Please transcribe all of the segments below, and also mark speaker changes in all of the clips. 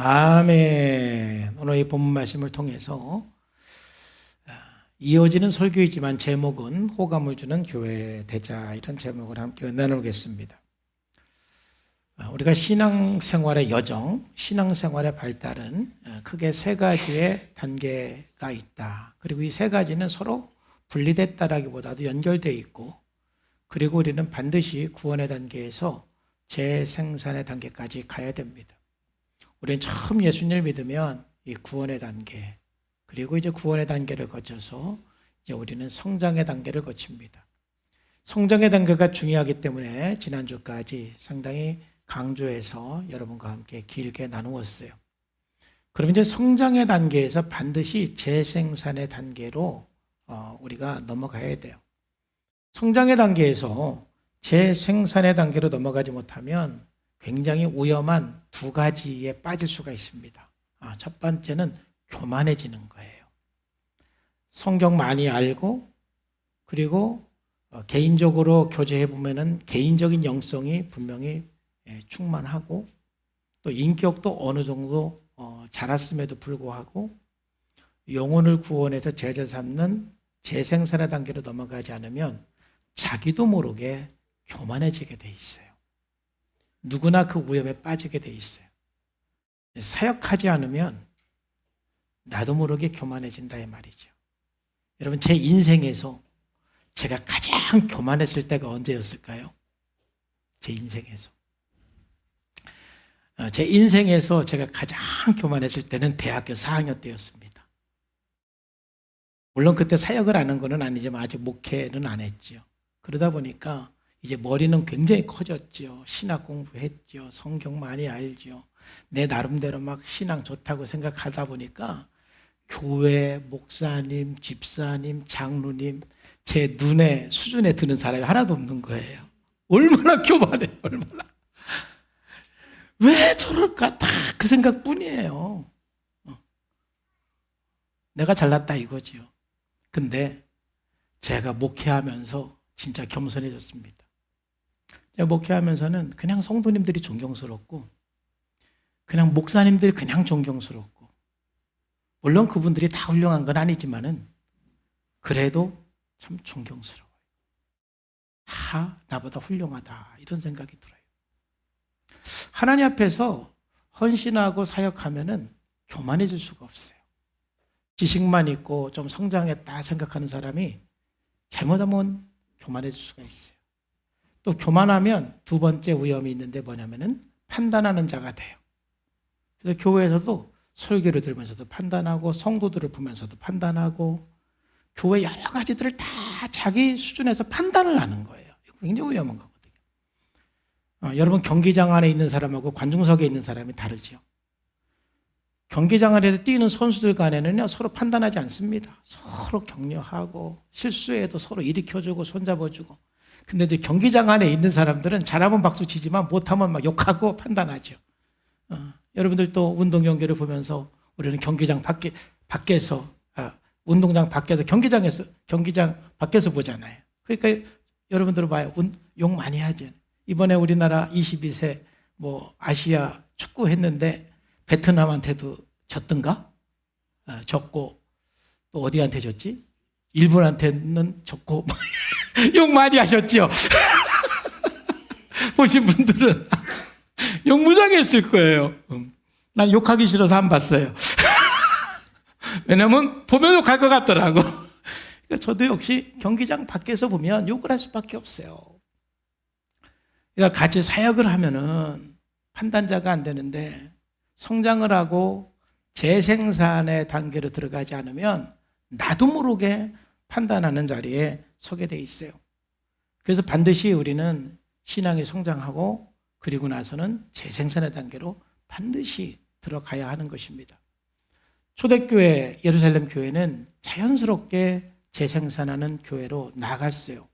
Speaker 1: 아멘. 오늘 이 본문 말씀을 통해서 이어지는 설교이지만 제목은 호감을 주는 교회 되자, 이런 제목을 함께 나누겠습니다. 우리가 신앙생활의 여정, 신앙생활의 발달은 크게 세 가지의 단계가 있다. 그리고 이 세 가지는 서로 분리됐다라기보다도 연결되어 있고, 그리고 우리는 반드시 구원의 단계에서 재생산의 단계까지 가야 됩니다. 우리는 처음 예수님을 믿으면 이 구원의 단계, 그리고 이제 구원의 단계를 거쳐서 이제 우리는 성장의 단계를 거칩니다. 성장의 단계가 중요하기 때문에 지난주까지 상당히 강조해서 여러분과 함께 길게 나누었어요. 그럼 이제 성장의 단계에서 반드시 재생산의 단계로 우리가 넘어가야 돼요. 성장의 단계에서 재생산의 단계로 넘어가지 못하면 굉장히 위험한 두 가지에 빠질 수가 있습니다. 첫 번째는 교만해지는 거예요. 성경 많이 알고, 그리고 개인적으로 교제해 보면은 개인적인 영성이 분명히 충만하고, 또 인격도 어느 정도 자랐음에도 불구하고 영혼을 구원해서 제자 삼는 재생산의 단계로 넘어가지 않으면 자기도 모르게 교만해지게 돼 있어요. 누구나 그 위험에 빠지게 돼 있어요. 사역하지 않으면 나도 모르게 교만해진다 이 말이죠. 여러분, 제 인생에서 제가 가장 교만했을 때가 언제였을까요? 제 인생에서 제가 가장 교만했을 때는 대학교 4학년 때였습니다. 물론 그때 사역을 안 한 건 아니지만 아직 목회는 안 했죠. 그러다 보니까 이제 머리는 굉장히 커졌죠. 신학 공부했죠. 성경 많이 알죠. 내 나름대로 막 신앙 좋다고 생각하다 보니까 교회, 목사님, 집사님, 장로님, 제 눈에, 수준에 드는 사람이 하나도 없는 거예요. 얼마나 교만해, 얼마나. 왜 저럴까? 다 그 생각뿐이에요. 내가 잘났다 이거지요. 근데 제가 목회하면서 진짜 겸손해졌습니다. 제가 목회하면서는 그냥 성도님들이 존경스럽고, 그냥 목사님들이 그냥 존경스럽고, 물론 그분들이 다 훌륭한 건 아니지만은 그래도 참 존경스러워요. 다 나보다 훌륭하다, 이런 생각이 들어요. 하나님 앞에서 헌신하고 사역하면은 교만해질 수가 없어요. 지식만 있고 좀 성장했다 생각하는 사람이 잘못하면 교만해질 수가 있어요. 또 교만하면 두 번째 위험이 있는데 뭐냐면은 판단하는 자가 돼요. 그래서 교회에서도 설교를 들으면서도 판단하고, 성도들을 보면서도 판단하고, 교회 여러 가지들을 다 자기 수준에서 판단을 하는 거예요. 이거 굉장히 위험한 거거든요. 여러분, 경기장 안에 있는 사람하고 관중석에 있는 사람이 다르죠. 경기장 안에서 뛰는 선수들 간에는요, 서로 판단하지 않습니다. 서로 격려하고, 실수해도 서로 일으켜주고 손잡아주고. 근데 이제 경기장 안에 있는 사람들은 잘하면 박수 치지만 못하면 막 욕하고 판단하죠. 여러분들 또 운동 경기를 보면서 우리는 경기장 밖에서, 운동장 밖에서, 경기장 밖에서 보잖아요. 그러니까 여러분들 봐요. 욕 많이 하죠. 이번에 우리나라 22세 아시아 축구 했는데 베트남한테도 졌던가? 졌고, 또 어디한테 졌지? 일본한테는 졌고, 욕 많이 하셨죠? 보신 분들은 욕 무지하게 했을 거예요. 난 욕하기 싫어서 안 봤어요. 왜냐면 보면 욕할 것 같더라고. 그러니까 저도 역시 경기장 밖에서 보면 욕을 할 수밖에 없어요. 그러니까 같이 사역을 하면은 판단자가 안 되는데, 성장을 하고 재생산의 단계로 들어가지 않으면 나도 모르게 판단하는 자리에 서게 돼 있어요. 그래서 반드시 우리는 신앙이 성장하고, 그리고 나서는 재생산의 단계로 반드시 들어가야 하는 것입니다. 초대교회, 예루살렘 교회는 자연스럽게 재생산하는 교회로 나갔어요.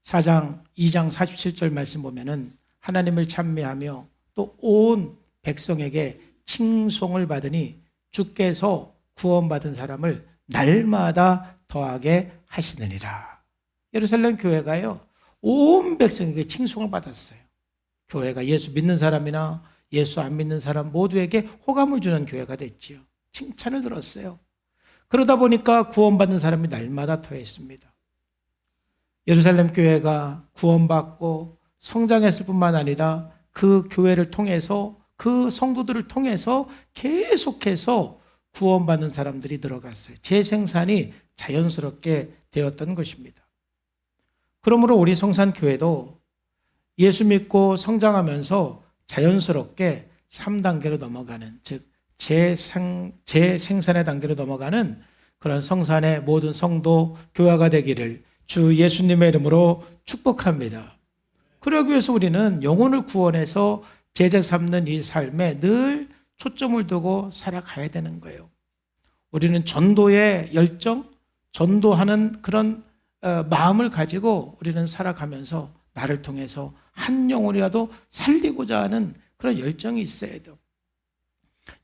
Speaker 1: 2장 47절 말씀 보면은 하나님을 찬미하며 또 온 백성에게 칭송을 받으니 주께서 구원받은 사람을 날마다 더하게 하시느니라. 예루살렘 교회가요, 온 백성에게 칭송을 받았어요. 교회가 예수 믿는 사람이나 예수 안 믿는 사람 모두에게 호감을 주는 교회가 됐지요. 칭찬을 들었어요. 그러다 보니까 구원받는 사람이 날마다 더했습니다. 예루살렘 교회가 구원받고 성장했을 뿐만 아니라 그 교회를 통해서, 그 성도들을 통해서 계속해서 구원받는 사람들이 들어갔어요. 재생산이 자연스럽게 되었던 것입니다. 그러므로 우리 성산교회도 예수 믿고 성장하면서 자연스럽게 3단계로 넘어가는, 즉 재생산의 단계로 넘어가는 그런 성산의 모든 성도 교회가 되기를 주 예수님의 이름으로 축복합니다. 그러기 위해서 우리는 영혼을 구원해서 제자 삼는 이 삶에 늘 초점을 두고 살아가야 되는 거예요. 우리는 전도의 열정, 전도하는 그런 마음을 가지고 우리는 살아가면서 나를 통해서 한 영혼이라도 살리고자 하는 그런 열정이 있어야 돼요.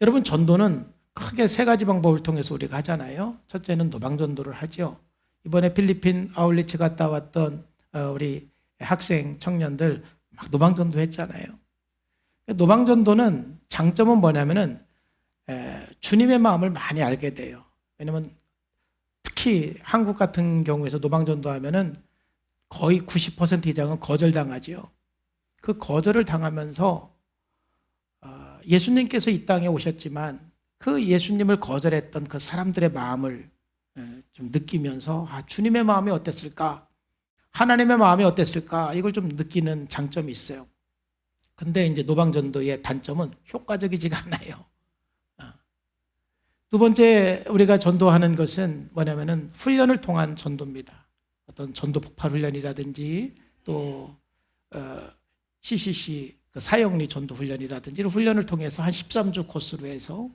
Speaker 1: 여러분, 전도는 크게 세 가지 방법을 통해서 우리가 하잖아요. 첫째는 노방전도를 하죠. 이번에 필리핀 아울리치 갔다 왔던 우리 학생 청년들 막 노방전도 했잖아요. 노방전도는 장점은 뭐냐면은 주님의 마음을 많이 알게 돼요. 왜냐면 특히 한국 같은 경우에서 노방전도 하면은 거의 90% 이상은 거절당하지요. 그 거절을 당하면서 예수님께서 이 땅에 오셨지만 그 예수님을 거절했던 그 사람들의 마음을 좀 느끼면서 주님의 마음이 어땠을까? 하나님의 마음이 어땠을까? 이걸 좀 느끼는 장점이 있어요. 근데 이제 노방전도의 단점은 효과적이지가 않아요. 두 번째 우리가 전도하는 것은 뭐냐면은 훈련을 통한 전도입니다. 어떤 전도 폭발 훈련이라든지 또 CCC 사형리 전도 훈련이라든지 이런 훈련을 통해서 한 13주 코스로 해서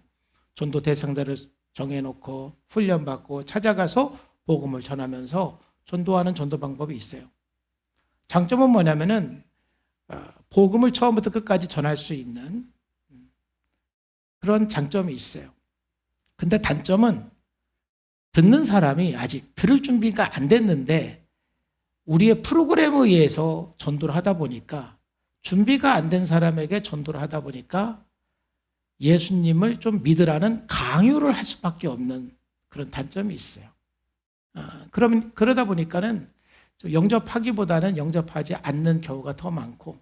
Speaker 1: 전도 대상자를 정해놓고 훈련받고 찾아가서 복음을 전하면서 전도하는 전도 방법이 있어요. 장점은 뭐냐면은 복음을 처음부터 끝까지 전할 수 있는 그런 장점이 있어요. 근데 단점은 듣는 사람이 아직 들을 준비가 안 됐는데 우리의 프로그램에 의해서 전도를 하다 보니까 준비가 안 된 사람에게 전도를 하다 보니까 예수님을 좀 믿으라는 강요를 할 수밖에 없는 그런 단점이 있어요. 그러다 보니까는 영접하기보다는 영접하지 않는 경우가 더 많고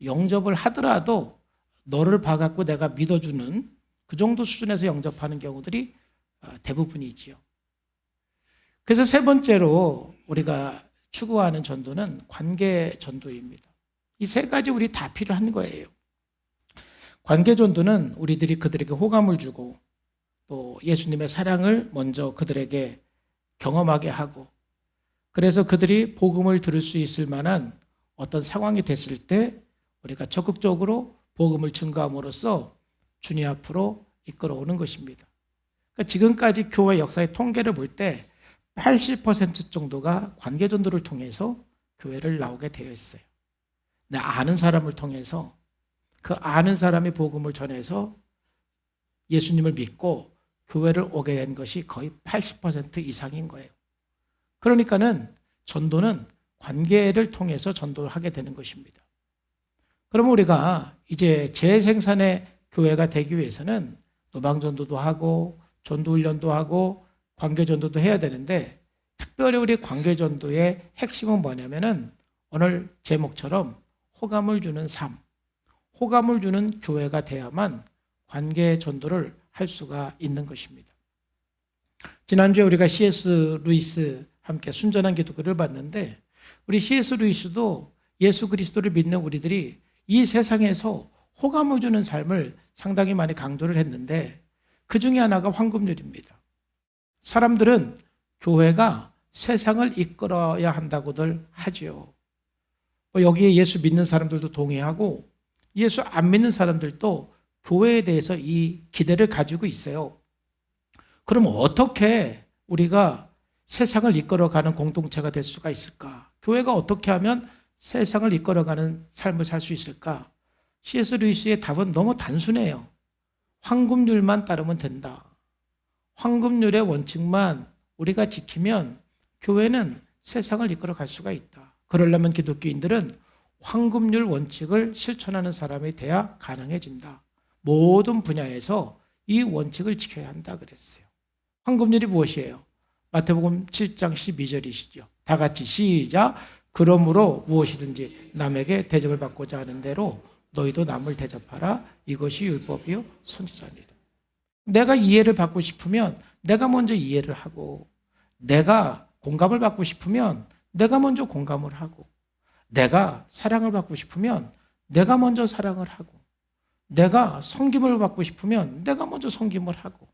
Speaker 1: 영접을 하더라도 너를 봐갖고 내가 믿어주는 그 정도 수준에서 영접하는 경우들이 대부분이지요. 그래서 세 번째로 우리가 추구하는 전도는 관계 전도입니다. 이 세 가지 우리 다 필요한 거예요. 관계 전도는 우리들이 그들에게 호감을 주고 또 예수님의 사랑을 먼저 그들에게 경험하게 하고 그래서 그들이 복음을 들을 수 있을 만한 어떤 상황이 됐을 때 우리가 적극적으로 복음을 증거함으로써 주님 앞으로 이끌어오는 것입니다. 그러니까 지금까지 교회 역사의 통계를 볼 때 80% 정도가 관계 전도를 통해서 교회를 나오게 되어 있어요. 내 아는 사람을 통해서 그 아는 사람이 복음을 전해서 예수님을 믿고 교회를 오게 된 것이 거의 80% 이상인 거예요. 그러니까는 전도는 관계를 통해서 전도를 하게 되는 것입니다. 그러면 우리가 이제 재생산의 교회가 되기 위해서는 노방전도도 하고 전도훈련도 하고 관계전도도 해야 되는데 특별히 우리 관계전도의 핵심은 뭐냐면은 오늘 제목처럼 호감을 주는 삶, 호감을 주는 교회가 돼야만 관계전도를 할 수가 있는 것입니다. 지난주에 우리가 C.S. 루이스 함께 순전한 기독교를 봤는데 우리 C.S. 루이스도 예수 그리스도를 믿는 우리들이 이 세상에서 호감을 주는 삶을 상당히 많이 강조를 했는데 그 중에 하나가 황금률입니다. 사람들은 교회가 세상을 이끌어야 한다고들 하죠. 여기에 예수 믿는 사람들도 동의하고 예수 안 믿는 사람들도 교회에 대해서 이 기대를 가지고 있어요. 그럼 어떻게 우리가 세상을 이끌어가는 공동체가 될 수가 있을까? 교회가 어떻게 하면 세상을 이끌어가는 삶을 살 수 있을까? C.S. 루이스의 답은 너무 단순해요. 황금률만 따르면 된다. 황금률의 원칙만 우리가 지키면 교회는 세상을 이끌어갈 수가 있다. 그러려면 기독교인들은 황금률 원칙을 실천하는 사람이 돼야 가능해진다. 모든 분야에서 이 원칙을 지켜야 한다 그랬어요. 황금률이 무엇이에요? 마태복음 7장 12절이시죠. 다 같이 시작. 그러므로 무엇이든지 남에게 대접을 받고자 하는 대로 너희도 남을 대접하라. 이것이 율법이요 선지자니라. 내가 이해를 받고 싶으면 내가 먼저 이해를 하고, 내가 공감을 받고 싶으면 내가 먼저 공감을 하고, 내가 사랑을 받고 싶으면 내가 먼저 사랑을 하고, 내가 섬김을 받고 싶으면 내가 먼저 섬김을 하고,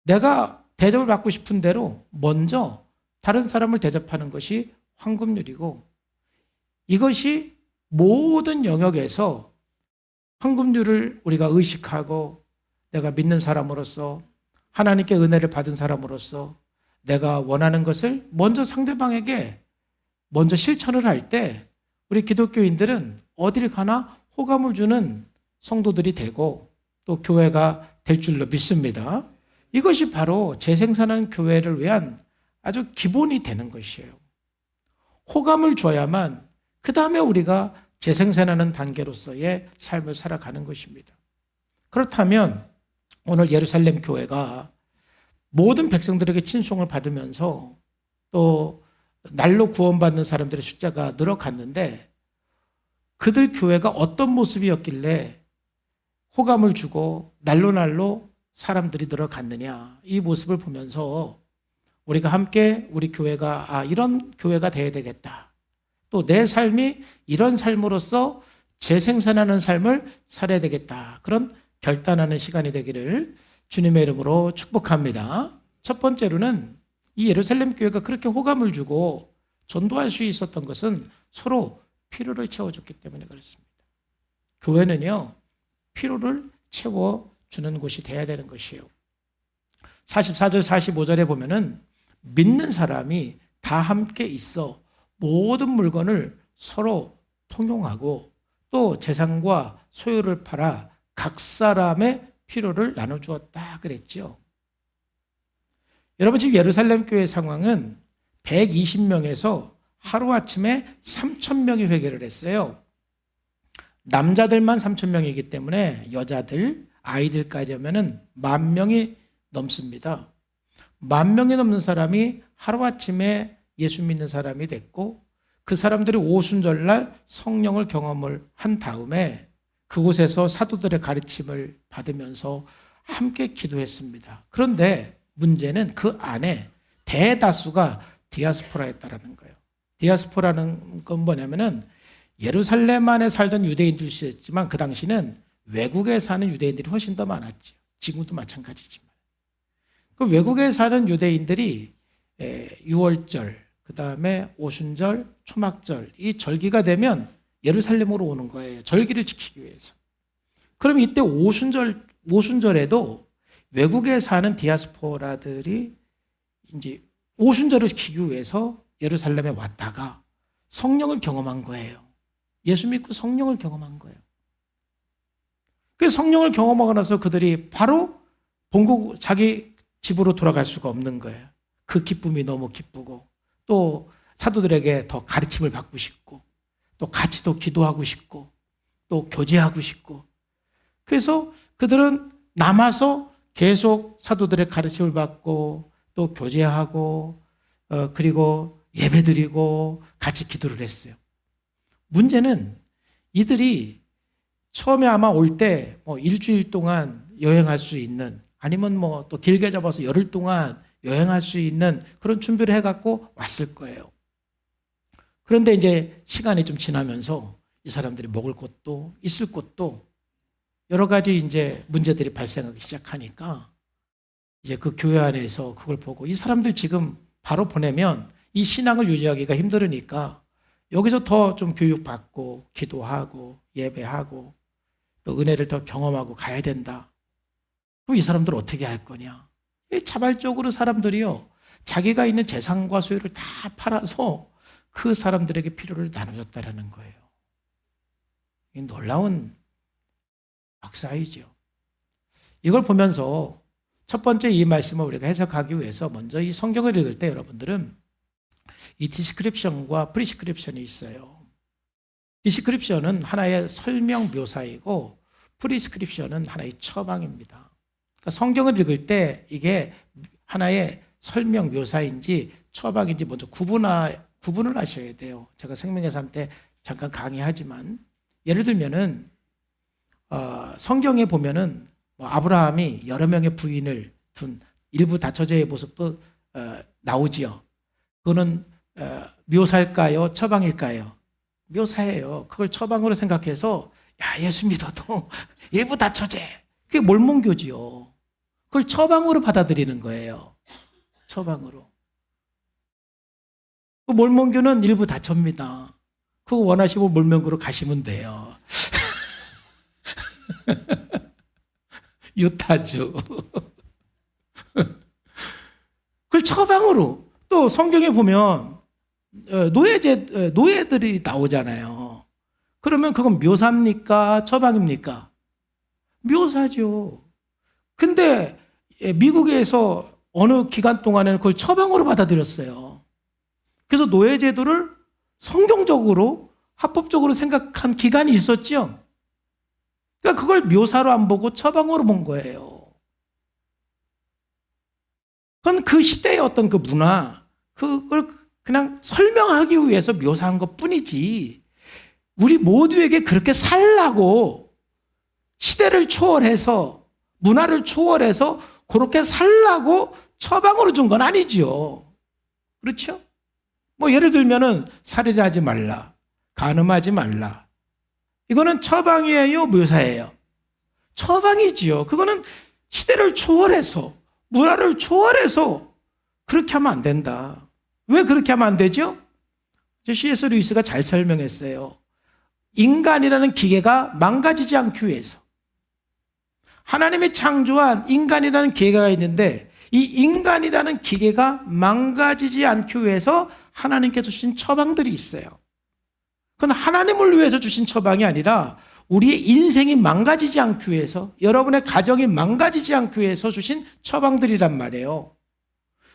Speaker 1: 내가 대접을 받고 싶은 대로 먼저 다른 사람을 대접하는 것이 황금률이고, 이것이 모든 영역에서 황금률을 우리가 의식하고, 내가 믿는 사람으로서, 하나님께 은혜를 받은 사람으로서 내가 원하는 것을 먼저 상대방에게 먼저 실천을 할 때 우리 기독교인들은 어딜 가나 호감을 주는 성도들이 되고 또 교회가 될 줄로 믿습니다. 이것이 바로 재생산하는 교회를 위한 아주 기본이 되는 것이에요. 호감을 줘야만 그 다음에 우리가 재생산하는 단계로서의 삶을 살아가는 것입니다. 그렇다면 오늘 예루살렘 교회가 모든 백성들에게 친송을 받으면서 또 날로 구원받는 사람들의 숫자가 늘어갔는데, 그들 교회가 어떤 모습이었길래 호감을 주고 날로 사람들이 늘어갔느냐, 이 모습을 보면서 우리가 함께 우리 교회가 이런 교회가 돼야 되겠다, 또 내 삶이 이런 삶으로서 재생산하는 삶을 살아야 되겠다, 그런 결단하는 시간이 되기를 주님의 이름으로 축복합니다. 첫 번째로는 이 예루살렘 교회가 그렇게 호감을 주고 전도할 수 있었던 것은 서로 필요를 채워줬기 때문에 그렇습니다. 교회는요, 필요를 채워주는 곳이 돼야 되는 것이에요. 44절 45절에 보면은 믿는 사람이 다 함께 있어 모든 물건을 서로 통용하고 또 재산과 소유를 팔아 각 사람의 필요를 나눠주었다 그랬죠. 여러분, 지금 예루살렘 교회 상황은 120명에서 하루아침에 3,000명이 회개를 했어요. 남자들만 3,000명이기 때문에 여자들, 아이들까지 하면은 10,000명이 넘습니다. 10,000명이 넘는 사람이 하루아침에 예수 믿는 사람이 됐고, 그 사람들이 오순절날 성령을 경험을 한 다음에 그곳에서 사도들의 가르침을 받으면서 함께 기도했습니다. 그런데 문제는 그 안에 대다수가 디아스포라였다라는 거예요. 디아스포라는 건 뭐냐면은 예루살렘 안에 살던 유대인들이 있었지만 그 당시는 외국에 사는 유대인들이 훨씬 더 많았죠. 지금도 마찬가지지만. 그 외국에 사는 유대인들이 6월절, 그 다음에 오순절, 초막절, 이 절기가 되면 예루살렘으로 오는 거예요. 절기를 지키기 위해서. 그럼 이때 오순절에도 외국에 사는 디아스포라들이 이제 오순절을 지키기 위해서 예루살렘에 왔다가 성령을 경험한 거예요. 예수 믿고 성령을 경험한 거예요. 그 성령을 경험하고 나서 그들이 바로 본국 자기 집으로 돌아갈 수가 없는 거예요. 그 기쁨이 너무 기쁘고 또 사도들에게 더 가르침을 받고 싶고 또 같이 또 기도하고 싶고 또 교제하고 싶고, 그래서 그들은 남아서 계속 사도들의 가르침을 받고 또 교제하고 그리고 예배드리고 같이 기도를 했어요. 문제는 이들이 처음에 아마 올 때 일주일 동안 여행할 수 있는, 아니면 또 길게 잡아서 열흘 동안 여행할 수 있는 그런 준비를 해갖고 왔을 거예요. 그런데 이제 시간이 좀 지나면서 이 사람들이 먹을 것도 있을 곳도 여러 가지 이제 문제들이 발생하기 시작하니까 이제 그 교회 안에서 그걸 보고 이 사람들 지금 바로 보내면 이 신앙을 유지하기가 힘들으니까 여기서 더 좀 교육받고 기도하고 예배하고 또 은혜를 더 경험하고 가야 된다. 그럼 이 사람들 어떻게 할 거냐? 자발적으로 사람들이요, 자기가 있는 재산과 소유를 다 팔아서 그 사람들에게 필요를 나눠줬다라는 거예요. 이 놀라운 역사이죠. 이걸 보면서 첫 번째 이 말씀을 우리가 해석하기 위해서 먼저 이 성경을 읽을 때 여러분들은 이 디스크립션과 프리스크립션이 있어요. 디스크립션은 하나의 설명 묘사이고 프리스크립션은 하나의 처방입니다. 그러니까 성경을 읽을 때 이게 하나의 설명 묘사인지 처방인지 먼저 구분을 하셔야 돼요. 제가 생명의 삶 때 잠깐 강의하지만 예를 들면은 성경에 보면은 뭐 아브라함이 여러 명의 부인을 둔 일부 다처제의 모습도 나오지요. 그거는 묘사일까요? 처방일까요? 묘사예요. 그걸 처방으로 생각해서 야, 예수 믿어도 일부 다처제. 그게 몰몬교지요. 그걸 처방으로 받아들이는 거예요. 처방으로. 그 몰몬교는 일부 다처입니다. 그거 원하시고 몰몬교로 가시면 돼요. 유타주. 그걸 처방으로. 또 성경에 보면 노예들이 나오잖아요. 그러면 그건 묘사입니까? 처방입니까? 묘사죠. 근데 미국에서 어느 기간 동안에는 그걸 처방으로 받아들였어요. 그래서 노예제도를 성경적으로 합법적으로 생각한 기간이 있었죠. 그러니까 그걸 묘사로 안 보고 처방으로 본 거예요. 그건 그 시대의 어떤 그 문화, 그걸 그냥 설명하기 위해서 묘사한 것 뿐이지, 우리 모두에게 그렇게 살라고 시대를 초월해서, 문화를 초월해서 그렇게 살라고 처방으로 준 건 아니지요. 그렇죠? 뭐 예를 들면은 살인하지 말라, 간음하지 말라. 이거는 처방이에요, 묘사예요? 처방이지요. 그거는 시대를 초월해서, 문화를 초월해서 그렇게 하면 안 된다. 왜 그렇게 하면 안 되죠? C.S. 루이스가 잘 설명했어요. 인간이라는 기계가 망가지지 않기 위해서. 하나님이 창조한 인간이라는 기계가 있는데 이 인간이라는 기계가 망가지지 않기 위해서 하나님께서 주신 처방들이 있어요. 그건 하나님을 위해서 주신 처방이 아니라 우리의 인생이 망가지지 않기 위해서, 여러분의 가정이 망가지지 않기 위해서 주신 처방들이란 말이에요.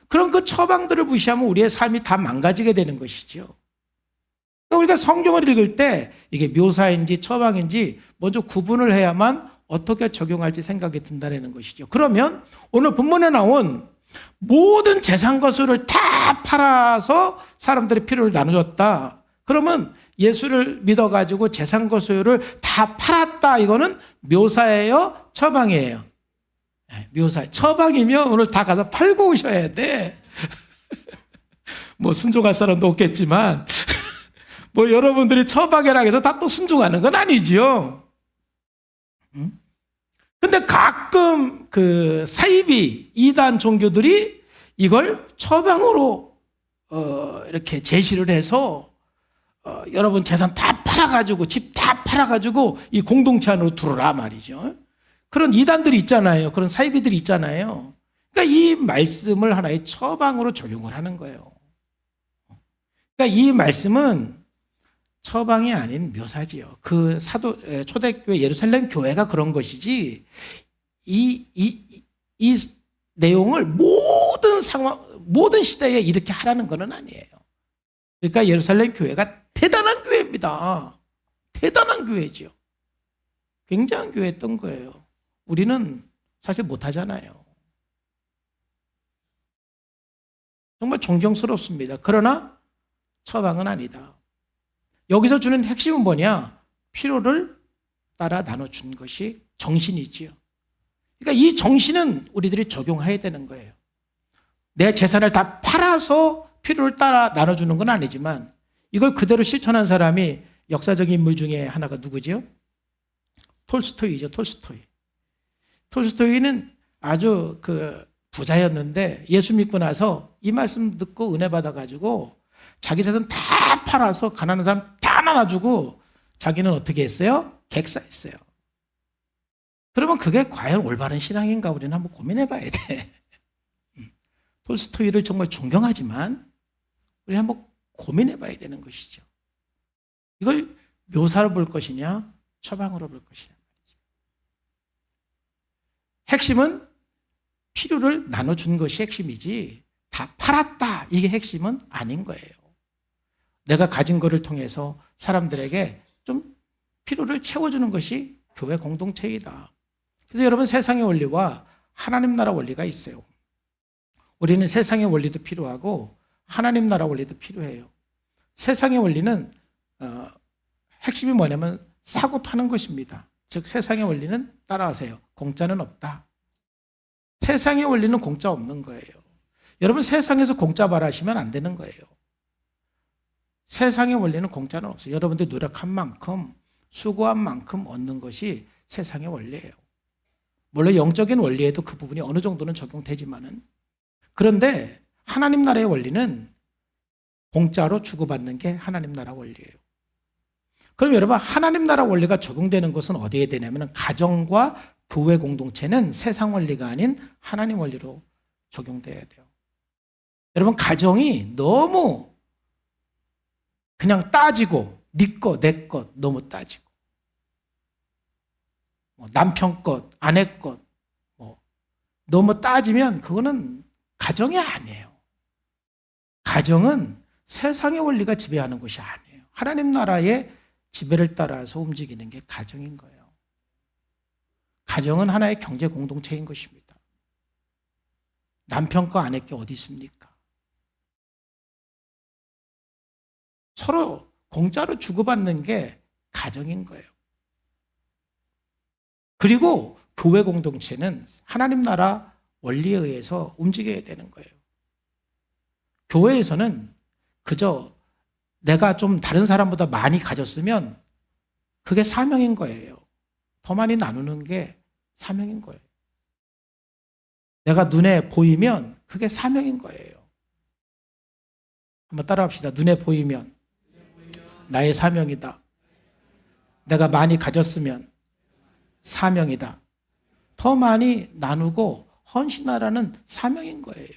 Speaker 1: 그럼 그 처방들을 무시하면 우리의 삶이 다 망가지게 되는 것이죠. 그러니까 우리가 성경을 읽을 때 이게 묘사인지 처방인지 먼저 구분을 해야만 어떻게 적용할지 생각이 든다는 것이죠. 그러면 오늘 본문에 나온 모든 재산과 소유를 다 팔아서 사람들의 필요를 나눠줬다. 그러면 예수를 믿어가지고 재산과 소유를 다 팔았다. 이거는 묘사예요? 처방이에요? 묘사. 처방이면 오늘 다 가서 팔고 오셔야 돼. 뭐 순종할 사람도 없겠지만 뭐 여러분들이 처방이라고 해서 다 또 순종하는 건 아니죠. 근데 가끔 그 사이비 이단 종교들이 이걸 처방으로 이렇게 제시를 해서 여러분 재산 다 팔아가지고 집 다 팔아가지고 이 공동체 안으로 들어라 말이죠. 그런 이단들이 있잖아요. 그런 사이비들이 있잖아요. 그러니까 이 말씀을 하나의 처방으로 적용을 하는 거예요. 그러니까 이 말씀은 처방이 아닌 묘사지요. 그 초대교회 예루살렘 교회가 그런 것이지, 이 내용을 모든 상황, 모든 시대에 이렇게 하라는 것은 아니에요. 그러니까 예루살렘 교회가 대단한 교회입니다. 대단한 교회죠. 굉장한 교회였던 거예요. 우리는 사실 못하잖아요. 정말 존경스럽습니다. 그러나 처방은 아니다. 여기서 주는 핵심은 뭐냐? 필요를 따라 나눠준 것이 정신이지요. 그러니까 이 정신은 우리들이 적용해야 되는 거예요. 내 재산을 다 팔아서 필요를 따라 나눠주는 건 아니지만 이걸 그대로 실천한 사람이 역사적인 인물 중에 하나가 누구죠? 톨스토이죠. 톨스토이는 아주 그 부자였는데 예수 믿고 나서 이 말씀 듣고 은혜 받아가지고 자기 재산 다 팔아서 가난한 사람 다 나눠주고 자기는 어떻게 했어요? 객사했어요. 그러면 그게 과연 올바른 신앙인가 우리는 한번 고민해 봐야 돼. 톨스토이를 정말 존경하지만 우리 한번 고민해 봐야 되는 것이죠. 이걸 묘사로 볼 것이냐 처방으로 볼 것이냐. 핵심은 필요를 나눠준 것이 핵심이지 다 팔았다 이게 핵심은 아닌 거예요. 내가 가진 것을 통해서 사람들에게 좀 필요를 채워주는 것이 교회 공동체이다. 그래서 여러분, 세상의 원리와 하나님 나라 원리가 있어요. 우리는 세상의 원리도 필요하고 하나님 나라 원리도 필요해요. 세상의 원리는 핵심이 뭐냐면 사고 파는 것입니다. 즉 세상의 원리는 따라하세요. 공짜는 없다. 세상의 원리는 공짜 없는 거예요. 여러분, 세상에서 공짜 바라시면 안 되는 거예요. 세상의 원리는 공짜는 없어요. 여러분들 노력한 만큼, 수고한 만큼 얻는 것이 세상의 원리예요. 물론 영적인 원리에도 그 부분이 어느 정도는 적용되지만은, 그런데 하나님 나라의 원리는 공짜로 주고받는 게 하나님 나라 원리예요. 그럼 여러분, 하나님 나라 원리가 적용되는 것은 어디에 되냐면 가정과 교회 공동체는 세상 원리가 아닌 하나님 원리로 적용돼야 돼요. 여러분, 가정이 너무 그냥 따지고 네 것, 내 것 너무 따지고 남편 것, 아내 것 너무 따지면 그거는 가정이 아니에요. 가정은 세상의 원리가 지배하는 것이 아니에요. 하나님 나라의 지배를 따라서 움직이는 게 가정인 거예요. 가정은 하나의 경제 공동체인 것입니다. 남편 거 아내 게 어디 있습니까? 서로 공짜로 주고받는 게 가정인 거예요. 그리고 교회 공동체는 하나님 나라 원리에 의해서 움직여야 되는 거예요. 교회에서는 그저 내가 좀 다른 사람보다 많이 가졌으면 그게 사명인 거예요. 더 많이 나누는 게 사명인 거예요. 내가 눈에 보이면 그게 사명인 거예요. 한번 따라합시다. 눈에 보이면 나의 사명이다. 내가 많이 가졌으면 사명이다. 더 많이 나누고 헌신하라는 사명인 거예요.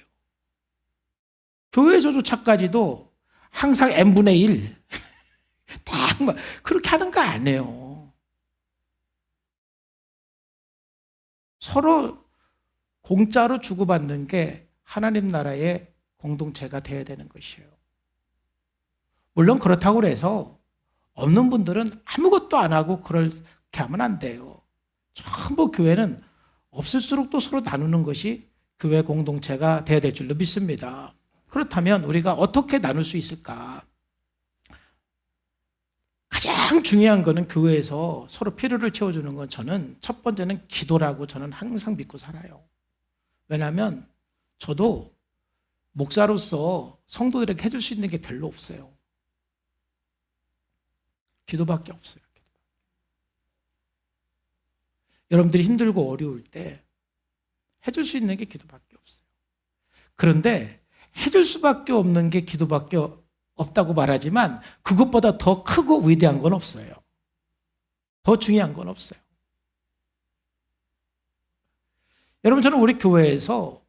Speaker 1: 교회에서조차까지도 항상 n분의 1 다 그렇게 하는 거 아니에요. 서로 공짜로 주고받는 게 하나님 나라의 공동체가 되어야 되는 것이에요. 물론 그렇다고 해서 없는 분들은 아무것도 안 하고 그렇게 하면 안 돼요. 전부 교회는 없을수록 또 서로 나누는 것이 교회 공동체가 되어야 될 줄로 믿습니다. 그렇다면 우리가 어떻게 나눌 수 있을까? 가장 중요한 거는 교회에서 서로 필요를 채워주는 건 저는 첫 번째는 기도라고 저는 항상 믿고 살아요. 왜냐하면 저도 목사로서 성도들에게 해줄 수 있는 게 별로 없어요. 기도밖에 없어요. 여러분들이 힘들고 어려울 때 해줄 수 있는 게 기도밖에 없어요. 그런데 해줄 수밖에 없는 게 기도밖에 없다고 말하지만 그것보다 더 크고 위대한 건 없어요. 더 중요한 건 없어요. 여러분, 저는 우리 교회에서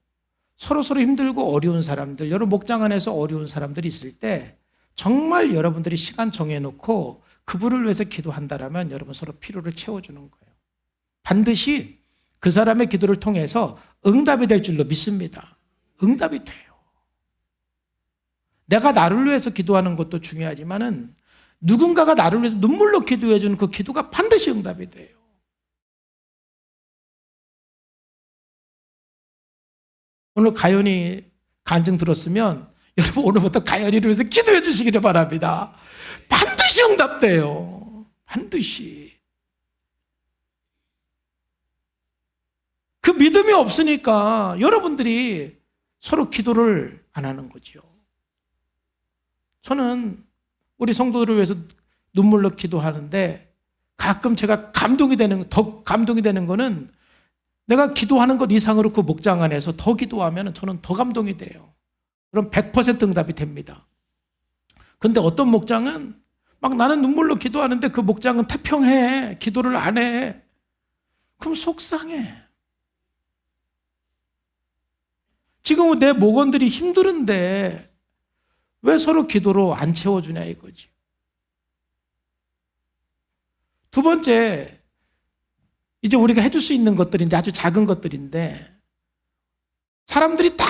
Speaker 1: 서로 힘들고 어려운 사람들, 여러분 목장 안에서 어려운 사람들이 있을 때 정말 여러분들이 시간 정해놓고 그분을 위해서 기도한다라면 여러분 서로 필요를 채워주는 거예요. 반드시 그 사람의 기도를 통해서 응답이 될 줄로 믿습니다. 응답이 돼요. 내가 나를 위해서 기도하는 것도 중요하지만은 누군가가 나를 위해서 눈물로 기도해 주는 그 기도가 반드시 응답이 돼요. 오늘 가연이 간증 들었으면 여러분 오늘부터 가연이를 위해서 기도해 주시기를 바랍니다. 반드시 응답돼요. 반드시. 그 믿음이 없으니까 여러분들이 서로 기도를 안 하는 거죠. 저는 우리 성도들을 위해서 눈물로 기도하는데 가끔 제가 더 감동이 되는 거는 내가 기도하는 것 이상으로 그 목장 안에서 더 기도하면 저는 더 감동이 돼요. 그럼 100% 응답이 됩니다. 그런데 어떤 목장은 막 나는 눈물로 기도하는데 그 목장은 태평해. 기도를 안 해. 그럼 속상해. 지금 내 목원들이 힘들은데 왜 서로 기도로 안 채워주냐 이거지. 두 번째, 이제 우리가 해줄 수 있는 것들인데 아주 작은 것들인데 사람들이 다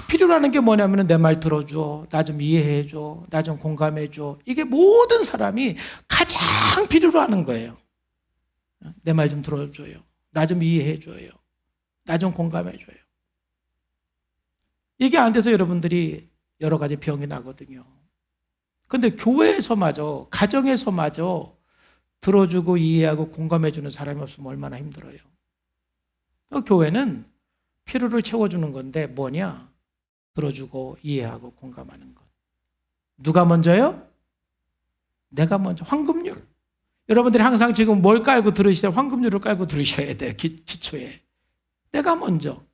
Speaker 1: 필요로 하는 게 뭐냐면 내 말 들어줘, 나 좀 이해해줘, 나 좀 공감해줘. 이게 모든 사람이 가장 필요로 하는 거예요. 내 말 좀 들어줘요, 나 좀 이해해줘요, 나 좀 공감해줘요. 이게 안 돼서 여러분들이 여러 가지 병이 나거든요. 근데 교회에서마저, 가정에서마저 들어주고 이해하고 공감해주는 사람이 없으면 얼마나 힘들어요. 교회는 필요를 채워주는 건데 뭐냐? 들어주고 이해하고 공감하는 것. 누가 먼저요? 내가 먼저. 황금률. 여러분들이 항상 지금 뭘 깔고 들으시죠? 황금률을 깔고 들으셔야 돼요. 기초에. 내가 먼저.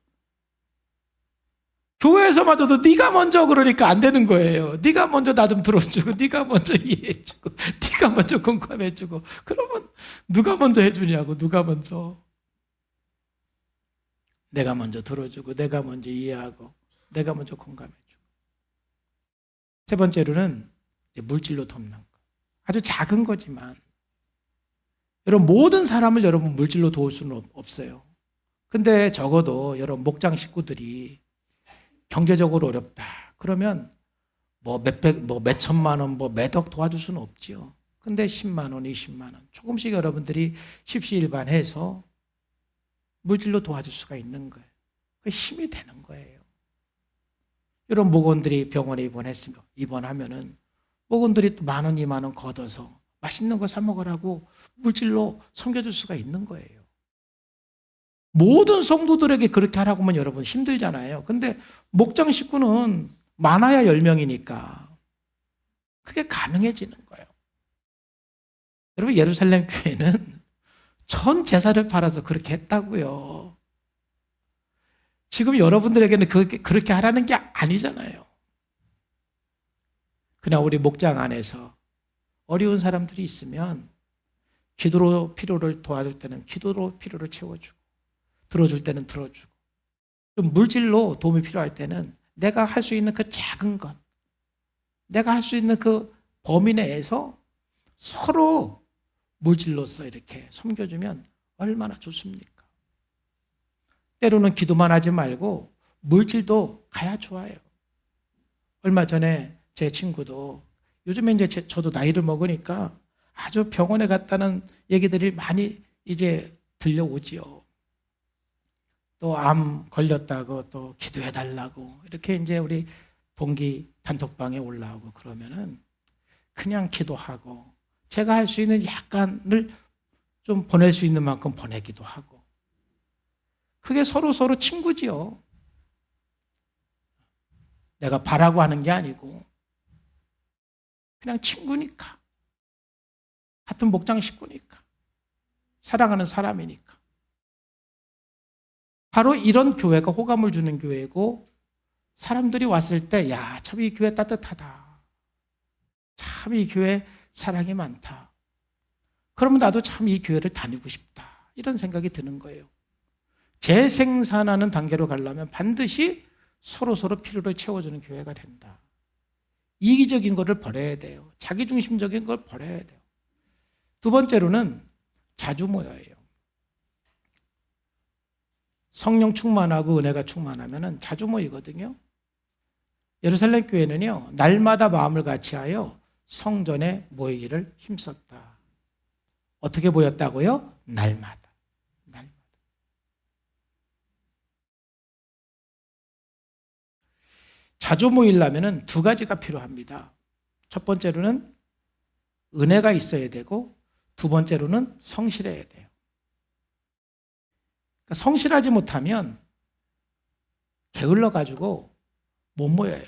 Speaker 1: 교회에서마저도 네가 먼저 그러니까 안 되는 거예요. 네가 먼저 나 좀 들어주고, 네가 먼저 이해해주고, 네가 먼저 공감해주고. 그러면 누가 먼저 해주냐고. 누가 먼저. 내가 먼저 들어주고, 내가 먼저 이해하고, 내가 먼저 공감해주고. 세 번째로는 물질로 돕는 것. 아주 작은 거지만 여러분, 모든 사람을 여러분 물질로 도울 수는 없어요. 근데 적어도 여러분 목장 식구들이 경제적으로 어렵다 그러면 몇천만 원, 몇억 도와줄 수는 없지요. 근데 10만 원, 20만 원 조금씩 여러분들이 십시일반해서 물질로 도와줄 수가 있는 거예요. 그 힘이 되는 거예요. 여러분, 목원들이 병원에 입원하면은 목원들이 또 10,000원, 20,000원 걷어서 맛있는 거 사 먹으라고 물질로 섬겨줄 수가 있는 거예요. 모든 성도들에게 그렇게 하라고 하면 여러분 힘들잖아요. 근데 목장 식구는 많아야 10명이니까 그게 가능해지는 거예요. 여러분, 예루살렘 교회는 전 재산을 팔아서 그렇게 했다고요. 지금 여러분들에게는 그렇게 하라는 게 아니잖아요. 그냥 우리 목장 안에서 어려운 사람들이 있으면 기도로 필요를 도와줄 때는 기도로 필요를 채워주고, 들어줄 때는 들어주고, 좀 물질로 도움이 필요할 때는 내가 할 수 있는 그 작은 것, 내가 할 수 있는 그 범위 내에서 서로 물질로서 이렇게 섬겨주면 얼마나 좋습니까? 때로는 기도만 하지 말고 물질도 가야 좋아요. 얼마 전에 제 친구도, 요즘에 이제 저도 나이를 먹으니까 아주 병원에 갔다는 얘기들이 많이 이제 들려오지요. 또 암 걸렸다고 또 기도해달라고 이렇게 이제 우리 동기 단톡방에 올라오고 그러면은 그냥 기도하고, 제가 할 수 있는 약간을 좀 보낼 수 있는 만큼 보내기도 하고, 그게 서로 친구지요. 내가 바라고 하는 게 아니고 그냥 친구니까, 같은 목장 식구니까, 사랑하는 사람이니까. 바로 이런 교회가 호감을 주는 교회고, 사람들이 왔을 때 야, 참 이 교회 따뜻하다, 참 이 교회 사랑이 많다, 그러면 나도 참 이 교회를 다니고 싶다, 이런 생각이 드는 거예요. 재생산하는 단계로 가려면 반드시 서로 필요를 채워주는 교회가 된다. 이기적인 것을 버려야 돼요. 자기중심적인 걸 버려야 돼요. 두 번째로는 자주 모여요. 성령 충만하고 은혜가 충만하면 자주 모이거든요. 예루살렘 교회는요, 날마다 마음을 같이하여 성전에 모이기를 힘썼다. 어떻게 모였다고요? 날마다. 자주 모이려면 두 가지가 필요합니다. 첫 번째로는 은혜가 있어야 되고, 두 번째로는 성실해야 돼요. 그러니까 성실하지 못하면 게을러가지고 못 모여요.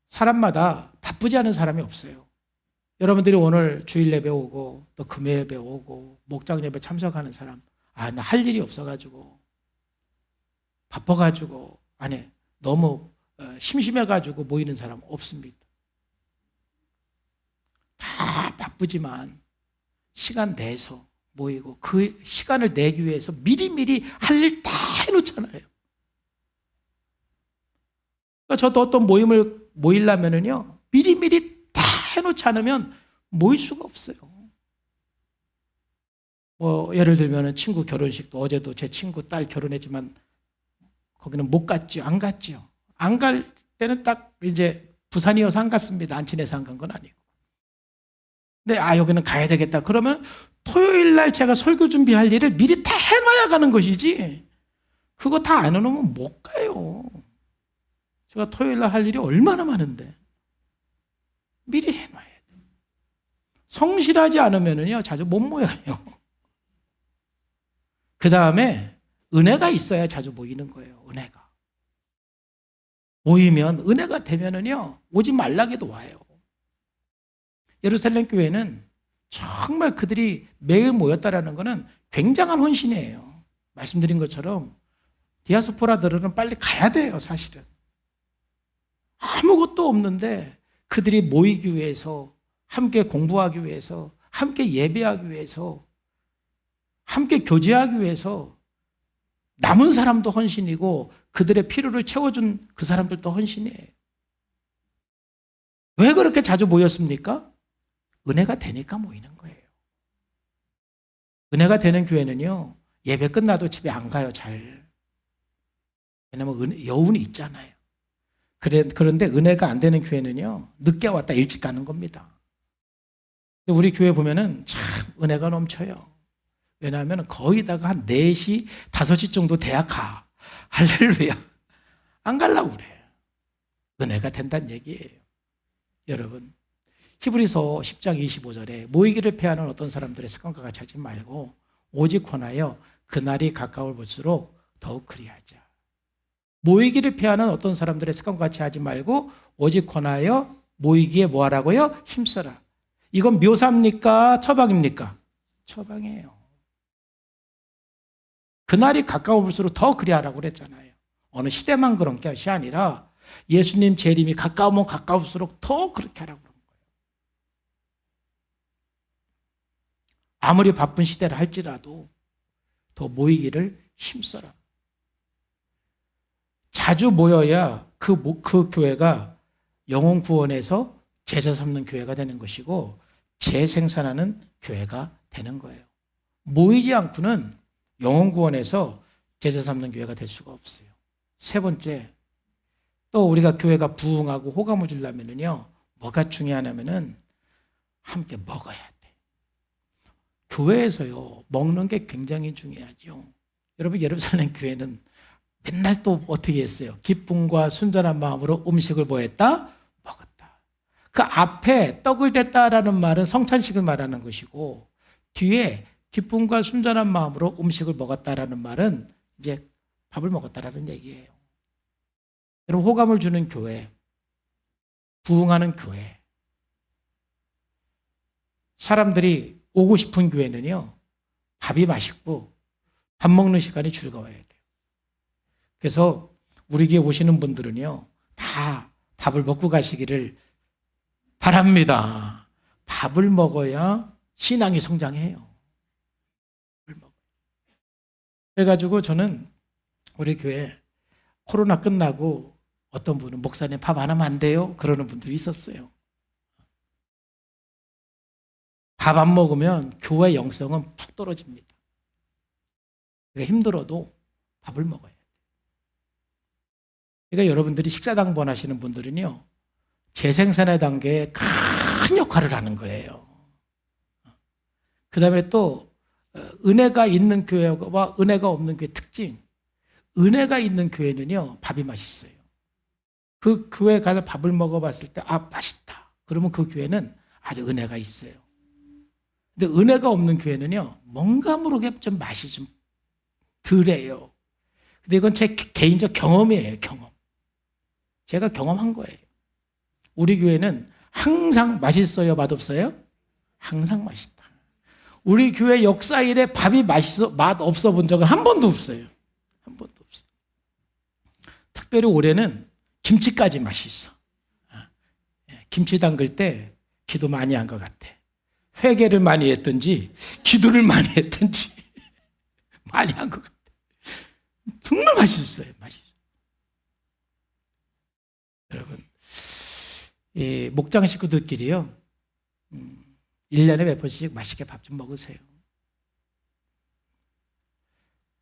Speaker 1: 사람마다 바쁘지 않은 사람이 없어요. 여러분들이 오늘 주일 예배 오고 또 금요 예배 오고 목장 예배 참석하는 사람, 나 할 일이 없어가지고, 바빠가지고, 너무 심심해가지고 모이는 사람 없습니다. 다 바쁘지만 시간 내서 모이고, 그 시간을 내기 위해서 미리미리 할 일 다 해놓잖아요. 그러니까 저도 어떤 모임을 모이려면은요, 미리미리 다 해놓지 않으면 모일 수가 없어요. 예를 들면 친구 결혼식도 어제도 제 친구 딸 결혼했지만 거기는 못 갔죠. 안 갔죠. 안 갈 때는 딱 이제 부산이어서 안 갔습니다. 안 친해서 안 간 건 아니고. 근데 여기는 가야 되겠다. 그러면 토요일 날 제가 설교 준비할 일을 미리 다 해놔야 가는 것이지. 그거 다 안 해놓으면 못 가요. 제가 토요일 날 할 일이 얼마나 많은데. 미리 해놔야 돼. 성실하지 않으면요 자주 못 모여요. 그 다음에 은혜가 있어야 자주 모이는 거예요. 은혜가. 모이면 은혜가 되면은요 오지 말라게도 와요. 예루살렘 교회는 정말 그들이 매일 모였다라는 것은 굉장한 헌신이에요. 말씀드린 것처럼 디아스포라들은 빨리 가야 돼요, 사실은. 아무것도 없는데 그들이 모이기 위해서, 함께 공부하기 위해서, 함께 예배하기 위해서, 함께 교제하기 위해서 남은 사람도 헌신이고 그들의 필요를 채워준 그 사람들도 헌신이에요. 왜 그렇게 자주 모였습니까? 은혜가 되니까 모이는 거예요. 은혜가 되는 교회는요, 예배 끝나도 집에 안 가요, 잘. 왜냐면 여운이 있잖아요. 그런데 은혜가 안 되는 교회는요, 늦게 왔다 일찍 가는 겁니다. 우리 교회 보면은 참 은혜가 넘쳐요. 왜냐하면 거의다가 한 4시, 5시 정도 돼야 가. 할렐루야. 안 가려고 그래. 은혜가 된다는 얘기예요. 여러분, 히브리서 10장 25절에 모이기를 패하는 어떤 사람들의 습관과 같이 하지 말고 오직 권하여 그날이 가까울 볼수록 더욱 그리하자. 모이기를 패하는 어떤 사람들의 습관과 같이 하지 말고 오직 권하여 모이기에 뭐 하라고요? 힘써라. 이건 묘사입니까? 처방입니까? 처방이에요. 그날이 가까울수록 더 그리하라고 그랬잖아요. 어느 시대만 그런 것이 아니라 예수님 재림이 가까우면 가까울수록 더 그렇게 하라고 그런 거예요. 아무리 바쁜 시대를 할지라도 더 모이기를 힘써라. 자주 모여야 그 교회가 영혼 구원에서 제자 삼는 교회가 되는 것이고 재생산하는 교회가 되는 거예요. 모이지 않고는 영혼 구원에서 제자 삼는 교회가 될 수가 없어요. 세 번째, 또 우리가 교회가 부흥하고 호감을 주려면요, 뭐가 중요하냐면은 함께 먹어야 돼. 교회에서요, 먹는 게 굉장히 중요하죠. 여러분, 예루살렘 교회는 맨날 또 어떻게 했어요? 기쁨과 순전한 마음으로 음식을 뭐 했다? 먹었다. 그 앞에 떡을 댔다라는 말은 성찬식을 말하는 것이고, 뒤에 기쁨과 순전한 마음으로 음식을 먹었다라는 말은 이제 밥을 먹었다라는 얘기예요. 여러분, 호감을 주는 교회, 부흥하는 교회, 사람들이 오고 싶은 교회는요, 밥이 맛있고 밥 먹는 시간이 즐거워야 돼요. 그래서 우리 교회 오시는 분들은요, 다 밥을 먹고 가시기를 바랍니다. 밥을 먹어야 신앙이 성장해요. 그래가지고 저는 우리 교회 코로나 끝나고 어떤 분은 목사님 밥 안 하면 안 돼요? 그러는 분들이 있었어요. 밥 안 먹으면 교회 영성은 푹 떨어집니다. 그러니까 힘들어도 밥을 먹어야 돼요. 그러니까 여러분들이 식사당번 하시는 분들은요, 재생산의 단계에 큰 역할을 하는 거예요. 그 다음에 또 은혜가 있는 교회와 은혜가 없는 교회 특징, 은혜가 있는 교회는요, 밥이 맛있어요. 그 교회 가서 밥을 먹어봤을 때 맛있다. 그러면 그 교회는 아주 은혜가 있어요. 근데 은혜가 없는 교회는요, 뭔가 모르게 좀 맛이 좀 덜해요. 근데 이건 제 개인적 경험이에요, 경험. 제가 경험한 거예요. 우리 교회는 항상 맛있어요, 맛없어요? 항상 맛있다. 우리 교회 역사 이래 밥이 맛없어 본 적은 한 번도 없어요. 한 번도 없어요. 특별히 올해는 김치까지 맛있어. 김치 담글 때 기도 많이 한 것 같아. 회개를 많이 했든지 기도를 많이 했든지 많이 한 것 같아. 정말 맛있어요. 맛있어요. 여러분, 이 목장 식구들끼리요, 1년에 몇 번씩 맛있게 밥 좀 먹으세요.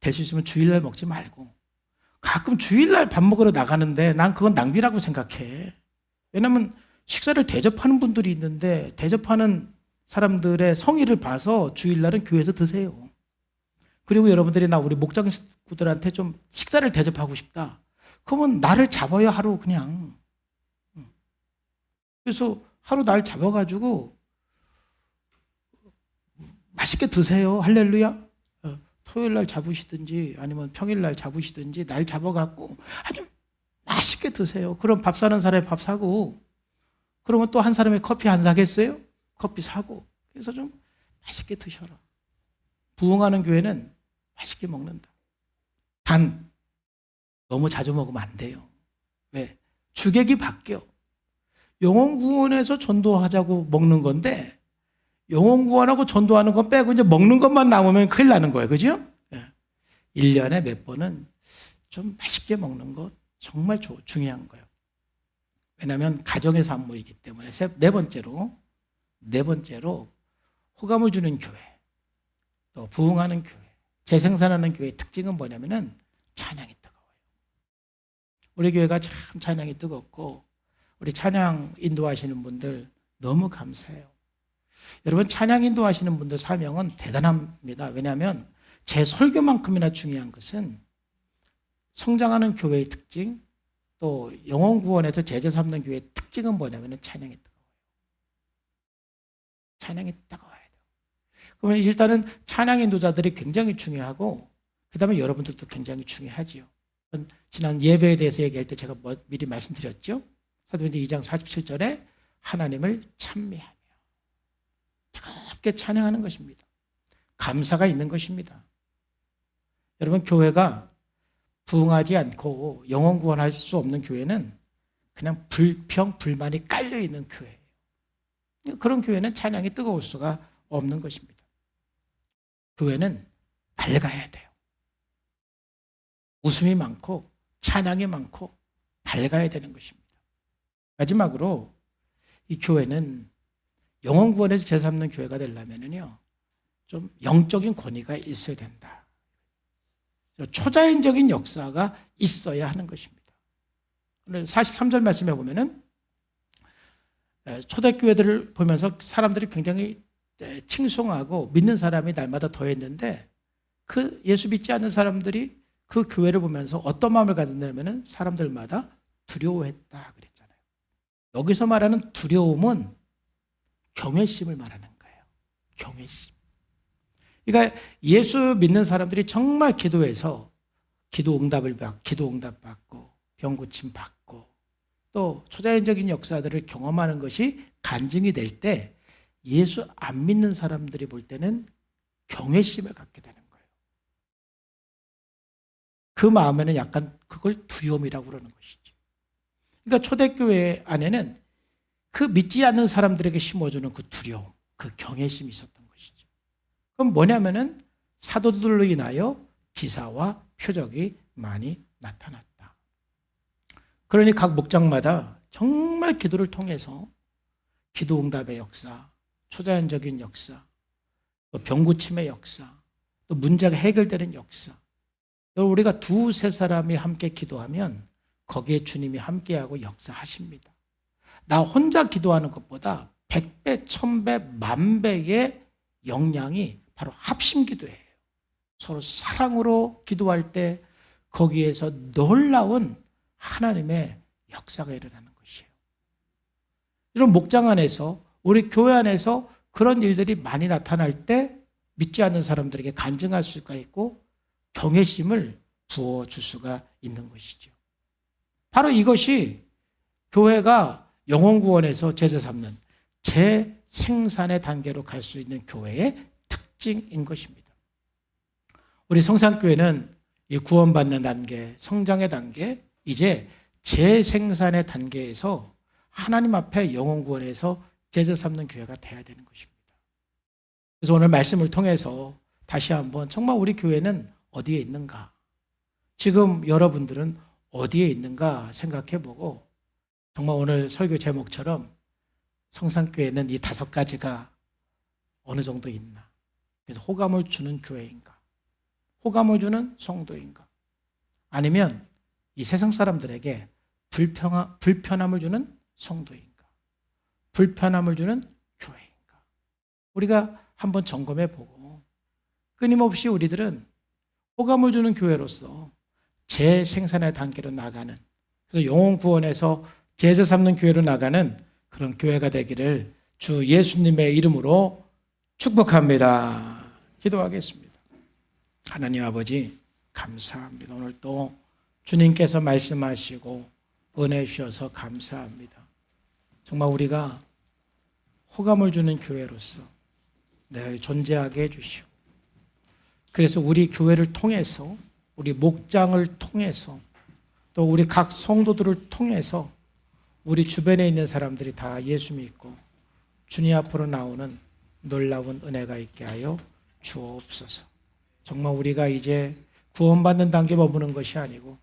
Speaker 1: 될 수 있으면 주일날 먹지 말고. 가끔 주일날 밥 먹으러 나가는데 난 그건 낭비라고 생각해. 왜냐하면 식사를 대접하는 분들이 있는데 대접하는 사람들의 성의를 봐서 주일날은 교회에서 드세요. 그리고 여러분들이 나 우리 목장 식구들한테 좀 식사를 대접하고 싶다. 그러면 나를 잡아요, 하루 그냥. 그래서 하루 날 잡아가지고 맛있게 드세요. 할렐루야. 토요일 날 잡으시든지 아니면 평일 날 잡으시든지 날 잡아갖고 아주 맛있게 드세요. 그럼 밥 사는 사람이 밥 사고, 그러면 또 한 사람이 커피 안 사겠어요? 커피 사고. 그래서 좀 맛있게 드셔라. 부흥하는 교회는 맛있게 먹는다. 단 너무 자주 먹으면 안 돼요. 왜? 주객이 바뀌어. 영혼구원에서 전도하자고 먹는 건데 영혼구원하고 전도하는 건 빼고 이제 먹는 것만 남으면 큰일 나는 거예요. 그죠? 1년에 몇 번은 좀 맛있게 먹는 것 정말 중요한 거예요. 왜냐하면 가정에서 안 모이기 때문에. 네 번째로 호감을 주는 교회, 또 부흥하는 교회, 재생산하는 교회의 특징은 뭐냐면은 찬양이 뜨거워요. 우리 교회가 참 찬양이 뜨겁고 우리 찬양 인도하시는 분들 너무 감사해요. 여러분, 찬양 인도하시는 분들 사명은 대단합니다. 왜냐하면 제 설교만큼이나 중요한 것은 성장하는 교회의 특징, 또 영혼 구원에서 제자 삼는 교회의 특징은 뭐냐면 찬양이 뜨거워요. 찬양이 뜨거워야 돼요. 그러면 일단은 찬양 인도자들이 굉장히 중요하고 그 다음에 여러분들도 굉장히 중요하지요. 지난 예배에 대해서 얘기할 때 제가 미리 말씀드렸죠. 사도행전 2장 47절에 하나님을 찬미하며 뜨겁게 찬양하는 것입니다. 감사가 있는 것입니다. 여러분, 교회가 부흥하지 않고 영혼 구원할 수 없는 교회는 그냥 불평, 불만이 깔려있는 교회예요. 그런 교회는 찬양이 뜨거울 수가 없는 것입니다. 교회는 밝아야 돼요. 웃음이 많고 찬양이 많고 밝아야 되는 것입니다. 마지막으로 이 교회는 영혼 구원에서 제삼는 교회가 되려면요, 좀 영적인 권위가 있어야 된다. 초자연적인 역사가 있어야 하는 것입니다. 오늘 43절 말씀해 보면은 초대교회들을 보면서 사람들이 굉장히 칭송하고 믿는 사람이 날마다 더했는데 그 예수 믿지 않는 사람들이 그 교회를 보면서 어떤 마음을 가졌냐면은 사람들마다 두려워했다 그랬잖아요. 여기서 말하는 두려움은 경외심을 말하는 거예요. 경외심. 그러니까 예수 믿는 사람들이 정말 기도해서 기도 응답 받고 병 고침 받고 또 초자연적인 역사들을 경험하는 것이 간증이 될 때 예수 안 믿는 사람들이 볼 때는 경외심을 갖게 되는 거예요. 그 마음에는 약간 그걸 두려움이라고 그러는 것이죠. 그러니까 초대교회 안에는 그 믿지 않는 사람들에게 심어주는 그 두려움, 그 경외심이 있었던 것이죠. 그럼 뭐냐면은 사도들로 인하여 기사와 표적이 많이 나타났다. 그러니 각 목장마다 정말 기도를 통해서 기도 응답의 역사, 초자연적인 역사, 또 병고침의 역사, 또 문제가 해결되는 역사. 우리가 두세 사람이 함께 기도하면 거기에 주님이 함께하고 역사하십니다. 나 혼자 기도하는 것보다 100배, 1000배, 10,000배의 영향이 바로 합심기도예요. 서로 사랑으로 기도할 때 거기에서 놀라운 하나님의 역사가 일어나는 것이에요. 이런 목장 안에서, 우리 교회 안에서 그런 일들이 많이 나타날 때 믿지 않는 사람들에게 간증할 수가 있고 경외심을 부어줄 수가 있는 것이죠. 바로 이것이 교회가 영혼구원에서 제자 삼는 재생산의 단계로 갈 수 있는 교회의 특징인 것입니다. 우리 성산교회는 이 구원받는 단계, 성장의 단계, 이제 재생산의 단계에서 하나님 앞에 영혼구원에서 제자 삼는 교회가 돼야 되는 것입니다. 그래서 오늘 말씀을 통해서 다시 한번 정말 우리 교회는 어디에 있는가? 지금 여러분들은 어디에 있는가 생각해보고 정말 오늘 설교 제목처럼 성산교회는 이 5가지가 어느 정도 있나? 그래서 호감을 주는 교회인가? 호감을 주는 성도인가? 아니면 이 세상 사람들에게 불편함을 주는 성도인가? 불편함을 주는 교회인가? 우리가 한번 점검해 보고 끊임없이 우리들은 호감을 주는 교회로서 재생산의 단계로 나가는, 그래서 영혼 구원에서 제자 삼는 교회로 나가는 그런 교회가 되기를 주 예수님의 이름으로 축복합니다. 기도하겠습니다. 하나님 아버지 감사합니다. 오늘 또 주님께서 말씀하시고 은혜 주셔서 감사합니다. 정말 우리가 호감을 주는 교회로서 늘 존재하게 해주시고, 그래서 우리 교회를 통해서, 우리 목장을 통해서, 또 우리 각 성도들을 통해서 우리 주변에 있는 사람들이 다 예수 믿고 주님 앞으로 나오는 놀라운 은혜가 있게 하여 주옵소서. 정말 우리가 이제 구원받는 단계에 머무는 것이 아니고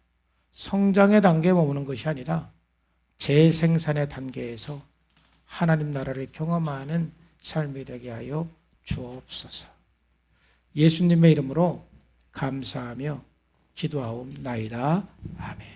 Speaker 1: 성장의 단계에 머무는 것이 아니라 재생산의 단계에서 하나님 나라를 경험하는 삶이 되게 하여 주옵소서. 예수님의 이름으로 감사하며 기도하옵나이다. 아멘.